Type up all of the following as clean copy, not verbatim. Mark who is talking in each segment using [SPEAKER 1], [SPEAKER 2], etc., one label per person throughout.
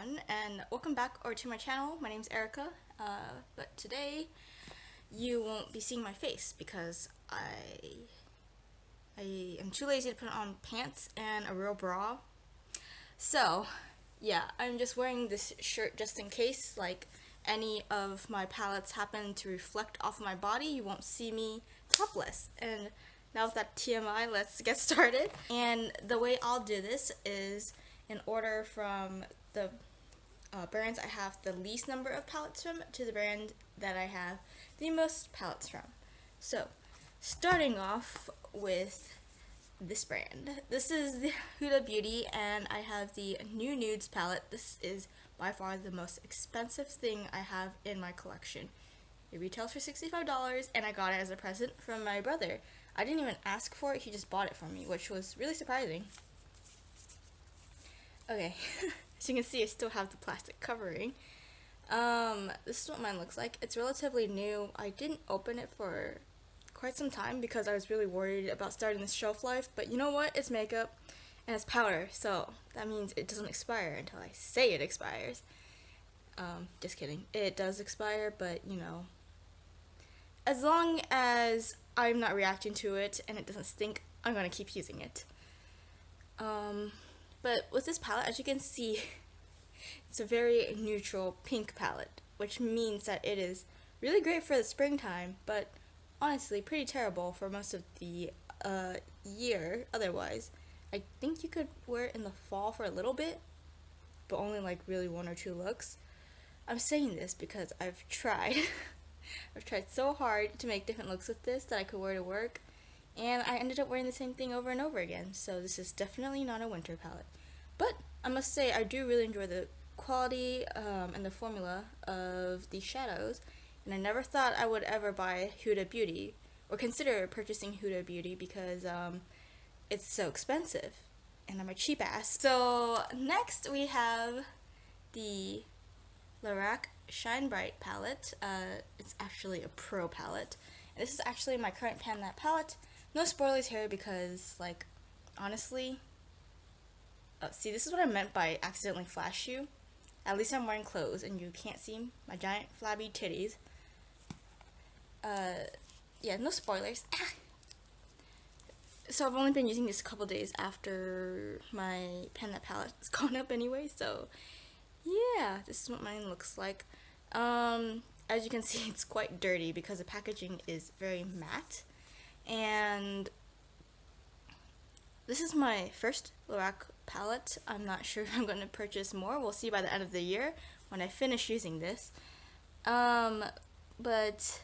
[SPEAKER 1] everyone, and welcome back to my channel. My name's Erica, but today you won't be seeing my face because I am too lazy to put on pants and a real bra. So yeah, I'm just wearing this shirt just in case like any of my palettes happen to reflect off of my body. You won't see me topless. And now with that TMI, let's get started. And the way I'll do this is in order from the brands I have the least number of palettes from to the brand that I have the most palettes from. So, starting off with this brand. This is the Huda Beauty, and I have the New Nudes palette. This is by far the most expensive thing I have in my collection. It retails for $65, and I got it as a present from my brother. I didn't even ask for it, he just bought it for me, which was really surprising. Okay, as you can see, I still have the plastic covering. This is what mine looks like. It's relatively new. I didn't open it for quite some time because I was really worried about starting this shelf life, but you know what? It's makeup and it's powder, so that means it doesn't expire until I say it expires. Just kidding. It does expire, but you know, as long as I'm not reacting to it and it doesn't stink, I'm gonna keep using it. But with this palette, as you can see, it's a very neutral pink palette, which means that it is really great for the springtime, but honestly pretty terrible for most of the year otherwise. I think you could wear it in the fall for a little bit, but only like really one or two looks. I'm saying this because I've tried. I've tried so hard to make different looks with this that I could wear to work, and I ended up wearing the same thing over and over again, so this is definitely not a winter palette. But I must say, I do really enjoy the quality and the formula of these shadows, and I never thought I would ever buy Huda Beauty, or consider purchasing Huda Beauty, because it's so expensive, and I'm a cheap ass. So next we have the Lorac Shine Bright palette. It's actually a pro palette. And this is actually my current pan that palette. No spoilers here because, like, honestly, see, this is what I meant by accidentally flash you. At least I'm wearing clothes and you can't see my giant flabby titties. Yeah, no spoilers. So I've only been using this a couple days after my pan that palette has gone up anyway, so yeah, this is what mine looks like. As you can see, it's quite dirty because the packaging is very matte. And this is my first Lorac palette. I'm not sure if I'm going to purchase more. We'll see by the end of the year when I finish using this. But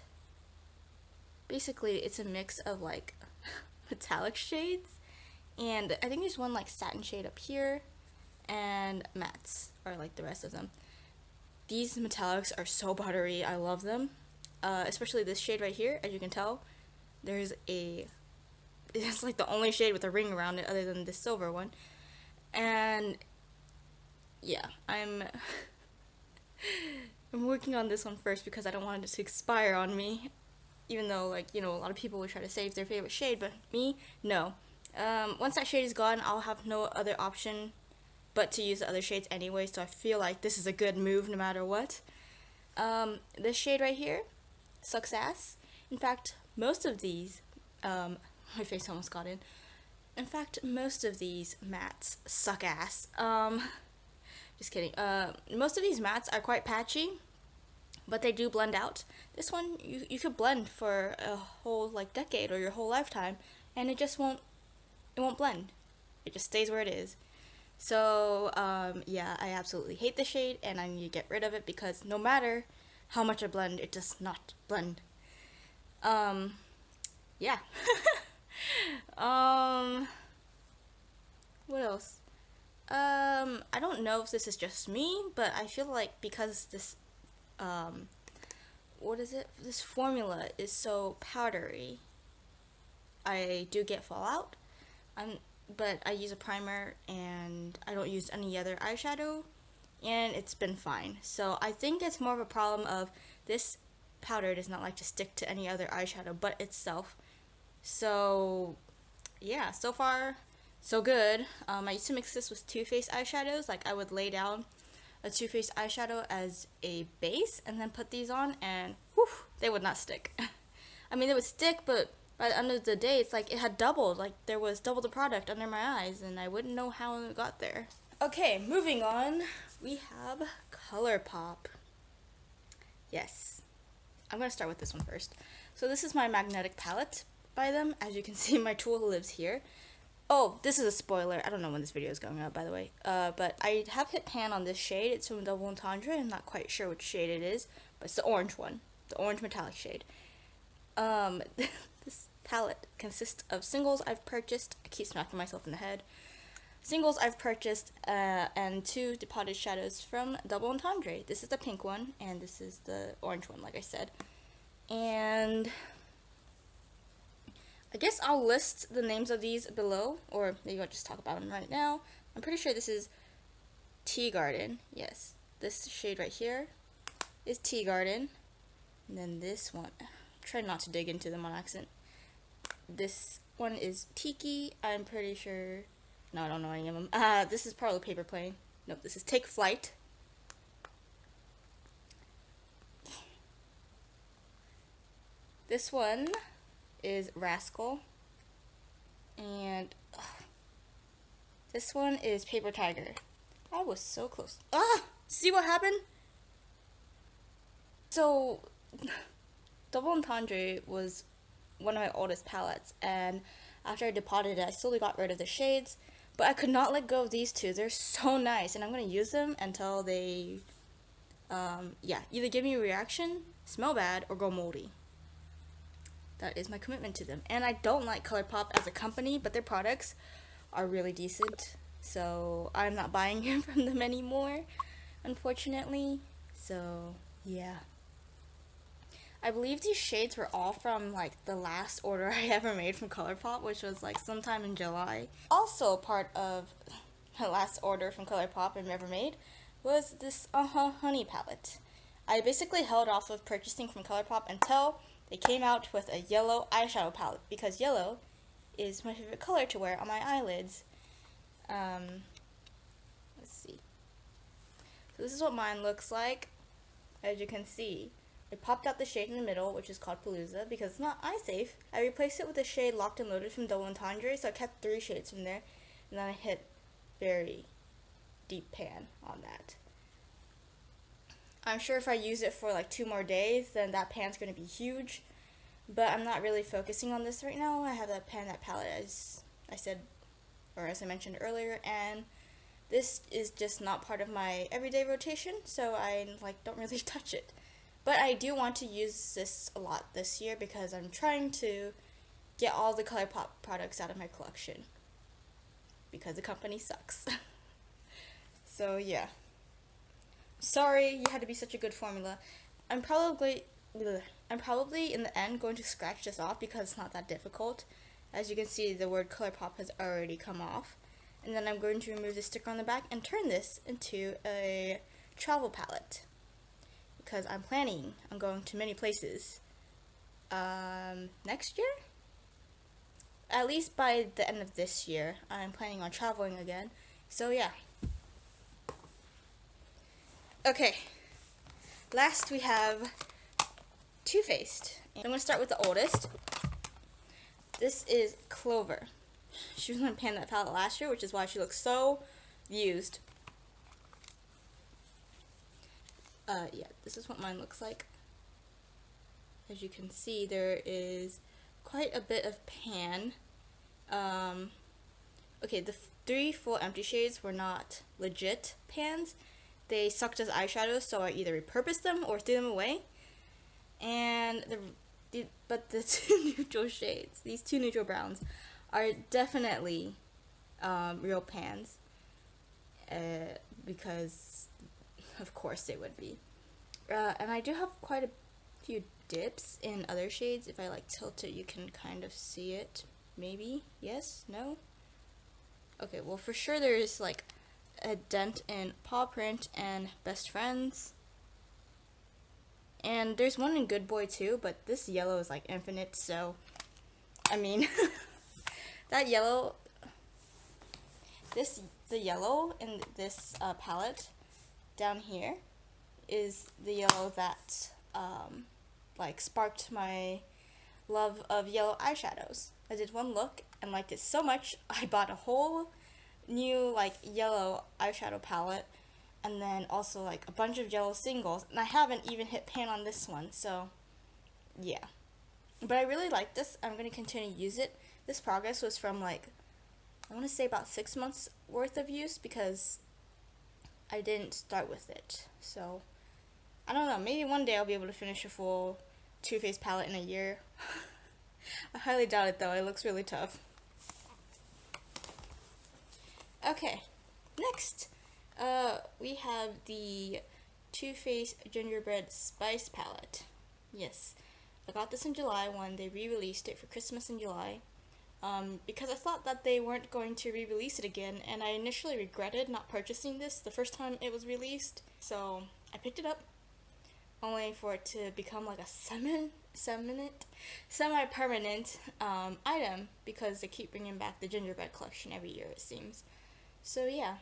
[SPEAKER 1] basically it's a mix of like metallic shades, and I think there's one like satin shade up here, and mattes are like the rest of them. These metallics are so buttery. I love them, especially this shade right here. As you can tell, it's like the only shade with a ring around it other than the silver one. And yeah, I'm working on this one first because I don't want it to expire on me, even though, like, you know, a lot of people will try to save their favorite shade, but me, no. Once that shade is gone, I'll have no other option but to use the other shades anyway, so I feel like this is a good move no matter what. This shade right here sucks ass. In fact, most of these, my face almost got in. In fact, most of these mattes suck ass. Just kidding. Most of these mattes are quite patchy, but they do blend out. This one, you could blend for a whole like decade or your whole lifetime, and it just won't blend. It just stays where it is. So, yeah, I absolutely hate the shade, and I need to get rid of it because no matter how much I blend, it does not blend. Yeah. What else? I don't know if this is just me, but I feel like because this, this formula is so powdery, I do get fallout. But I use a primer and I don't use any other eyeshadow, and it's been fine. So I think it's more of a problem of this powder does not like to stick to any other eyeshadow but itself. So yeah, so far so good. I used to mix this with Too Faced eyeshadows. Like, I would lay down a Too Faced eyeshadow as a base and then put these on, and whew, they would not stick. I mean, they would stick, but by the end of the day, it's like it had doubled. Like, there was double the product under my eyes, and I wouldn't know how it got there. Okay, moving on, we have Colourpop. Yes, I'm going to start with this one first. So this is my magnetic palette by them. As you can see, my tool lives here. Oh, this is a spoiler. I don't know when this video is going up, by the way. But I have hit pan on this shade. It's from Double Entendre. I'm not quite sure which shade it is, but it's the orange one. The orange metallic shade. This palette consists of singles I've purchased. I keep smacking myself in the head. Singles I've purchased, and 2 depotted shadows from Double Entendre. This is the pink one, and this is the orange one, like I said. And I guess I'll list the names of these below, or maybe I'll just talk about them right now. I'm pretty sure this is Tea Garden. Yes, this shade right here is Tea Garden. And then this one, try not to dig into them on accident. This one is Tiki. I'm pretty sure, no, I don't know any of them. This is probably Paper Plane. Nope, this is Take Flight. This one is Rascal, and this one is Paper Tiger. I was so close. See what happened? So Double Entendre was one of my oldest palettes, and after I depotted it, I slowly got rid of the shades, but I could not let go of these two. They're so nice, and I'm going to use them until they either give me a reaction, smell bad, or go moldy. That is my commitment to them. And I don't like Colourpop as a company, but their products are really decent. So I'm not buying them from them anymore, unfortunately. So yeah. I believe these shades were all from like the last order I ever made from Colourpop, which was like sometime in July. Also part of my last order from Colourpop I've ever made was this Uh-Huh Honey palette. I basically held off of purchasing from Colourpop until they came out with a yellow eyeshadow palette, because yellow is my favorite color to wear on my eyelids. Let's see. So this is what mine looks like. As you can see, I popped out the shade in the middle, which is called Palooza, because it's not eye safe. I replaced it with a shade Locked and Loaded from Double Entendre, so I kept 3 shades from there, and then I hit very deep pan on that. I'm sure if I use it for like 2 more days, then that pan's going to be huge. But I'm not really focusing on this right now. I have that palette, as I said, or as I mentioned earlier, and this is just not part of my everyday rotation, so I don't really touch it. But I do want to use this a lot this year because I'm trying to get all the Colourpop products out of my collection, because the company sucks. So yeah. Sorry you had to be such a good formula. I'm probably in the end going to scratch this off because it's not that difficult. As you can see, the word Colourpop has already come off. And then I'm going to remove the sticker on the back and turn this into a travel palette, because I'm planning on going to many places next year. At least by the end of this year, I'm planning on traveling again. So yeah. Okay, last we have Too Faced. I'm going to start with the oldest. This is Clover. She was going to pan that palette last year, which is why she looks so used. Yeah, this is what mine looks like. As you can see, there is quite a bit of pan. Okay, the 3 full empty shades were not legit pans. They sucked as eyeshadows, so I either repurposed them or threw them away. And but the 2 neutral shades, these 2 neutral browns, are definitely real pans, because of course they would be. And I do have quite a few dips in other shades. If I tilt it, you can kind of see it. Maybe? Yes? No? Okay, well for sure there is a dent in Paw Print and Best Friends. And there's one in Good Boy too, but this yellow is infinite, so I mean that yellow, the yellow in this palette down here is the yellow that like sparked my love of yellow eyeshadows. I did one look and liked it so much I bought a whole new like yellow eyeshadow palette, and then also like a bunch of yellow singles, and I haven't even hit pan on this one, so yeah. But I really like this. I'm going to continue to use it. This progress was from like, I want to say about 6 months worth of use, because I didn't start with it. So I don't know, maybe one day I'll be able to finish a full Too Faced palette in a year. I highly doubt it though, it looks really tough. Okay, next we have the Too Faced Gingerbread Spice palette. Yes, I got this in July when they re-released it for Christmas in July, because I thought that they weren't going to re-release it again, and I initially regretted not purchasing this the first time it was released, so I picked it up, only for it to become like a semi-permanent item, because they keep bringing back the gingerbread collection every year, it seems. So yeah,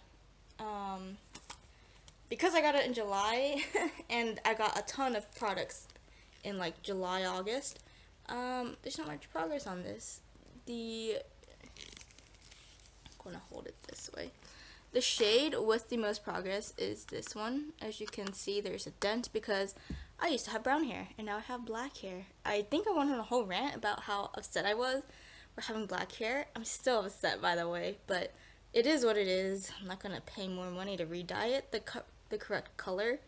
[SPEAKER 1] because I got it in July, and I got a ton of products in like July, August, there's not much progress on this. I'm gonna hold it this way. The shade with the most progress is this one. As you can see, there's a dent because I used to have brown hair and now I have black hair. I think I went on a whole rant about how upset I was for having black hair. I'm still upset, by the way, but it is what it is. I'm not gonna pay more money to re-dye it the correct color.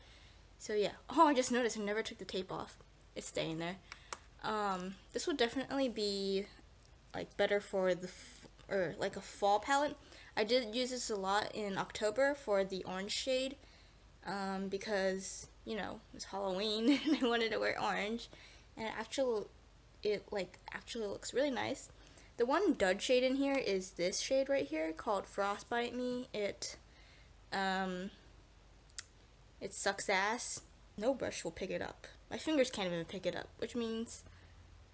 [SPEAKER 1] So yeah. Oh, I just noticed I never took the tape off. It's staying there. This would definitely be like better for like a fall palette. I did use this a lot in October for the orange shade, because, you know, it's Halloween and I wanted to wear orange, and it actually looks really nice. The one dud shade in here is this shade right here called Frostbite Me. It sucks ass. No brush will pick it up. My fingers can't even pick it up, which means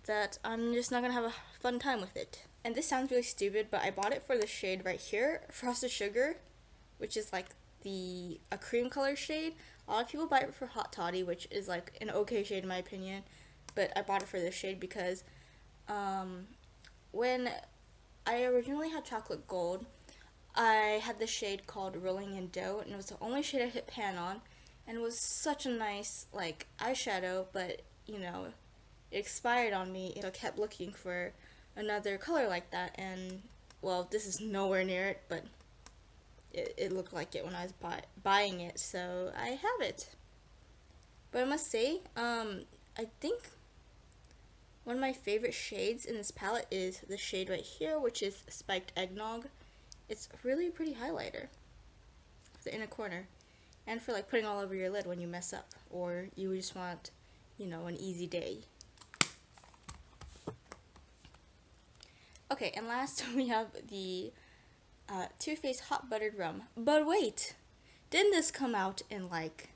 [SPEAKER 1] that I'm just not gonna have a fun time with it. And this sounds really stupid, but I bought it for the shade right here, Frosted Sugar, which is like a cream color shade. A lot of people buy it for Hot Toddy, which is like an okay shade in my opinion, but I bought it for this shade because when I originally had Chocolate Gold, I had this shade called Rolling in Dough, and it was the only shade I hit pan on, and it was such a nice like eyeshadow, but you know, it expired on me, so I kept looking for another color like that, and well, this is nowhere near it, but it looked like it when I was buying it, so I have it. But I must say, I think one of my favorite shades in this palette is the shade right here, which is Spiked Eggnog. It's a really pretty highlighter for the inner corner, and for like putting all over your lid when you mess up, or you just want, you know, an easy day. Okay, and last we have the Too Faced Hot Buttered Rum. But wait, didn't this come out in like,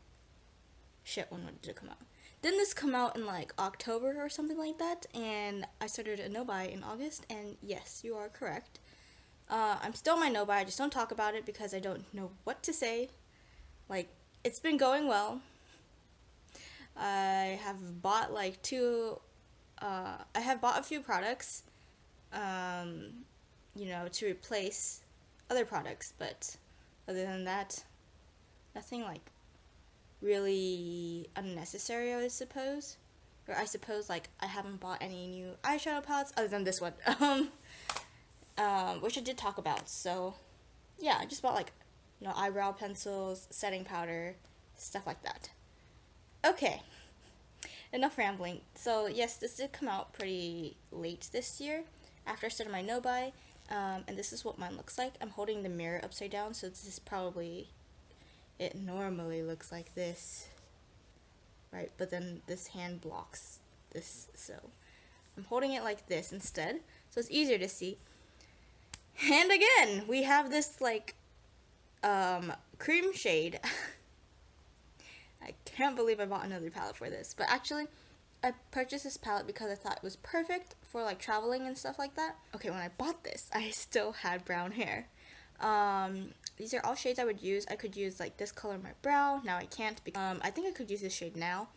[SPEAKER 1] when did it come out? Didn't this come out in like October or something like that? And I started a no-buy in August, and yes, you are correct. I'm still my no-buy, I just don't talk about it because I don't know what to say. Like, it's been going well. I have bought like I have bought a few products, you know, to replace other products, but other than that, nothing like really unnecessary, I suppose. Or I suppose like I haven't bought any new eyeshadow palettes other than this one, which I did talk about. So yeah, I just bought like, you know, eyebrow pencils, setting powder, stuff like that. Okay, enough rambling. So yes, this did come out pretty late this year after I started my no-buy, and this is what mine looks like. I'm holding the mirror upside down, so this is probably, it normally looks like this, right? But then this hand blocks this, so I'm holding it like this instead, so it's easier to see. And again, we have this like cream shade. I can't believe I bought another palette for this, but actually I purchased this palette because I thought it was perfect for like traveling and stuff like that. Okay, when I bought this, I still had brown hair. these are all shades I would use. I could use like this color in my brow. Now I can't because I think I could use this shade now.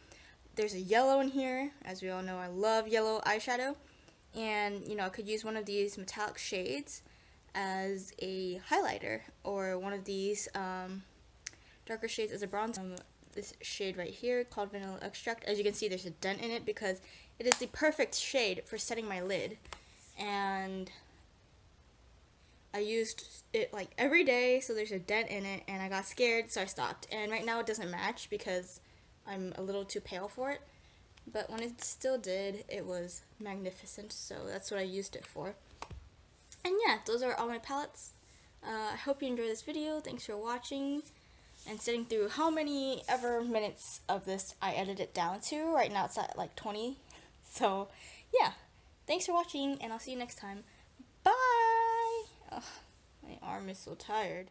[SPEAKER 1] There's a yellow in here. As we all know, I love yellow eyeshadow. And, you know, I could use one of these metallic shades as a highlighter, or one of these darker shades as a bronze. This shade right here called Vanilla Extract. As you can see, there's a dent in it because it is the perfect shade for setting my lid. And I used it like every day, so there's a dent in it, and I got scared, so I stopped. And right now it doesn't match because I'm a little too pale for it. But when it still did, it was magnificent, so that's what I used it for. And yeah, those are all my palettes. I hope you enjoyed this video. Thanks for watching and sitting through how many ever minutes of this I edited it down to. Right now it's at like 20. So yeah, thanks for watching, and I'll see you next time. Bye! Ugh, my arm is so tired.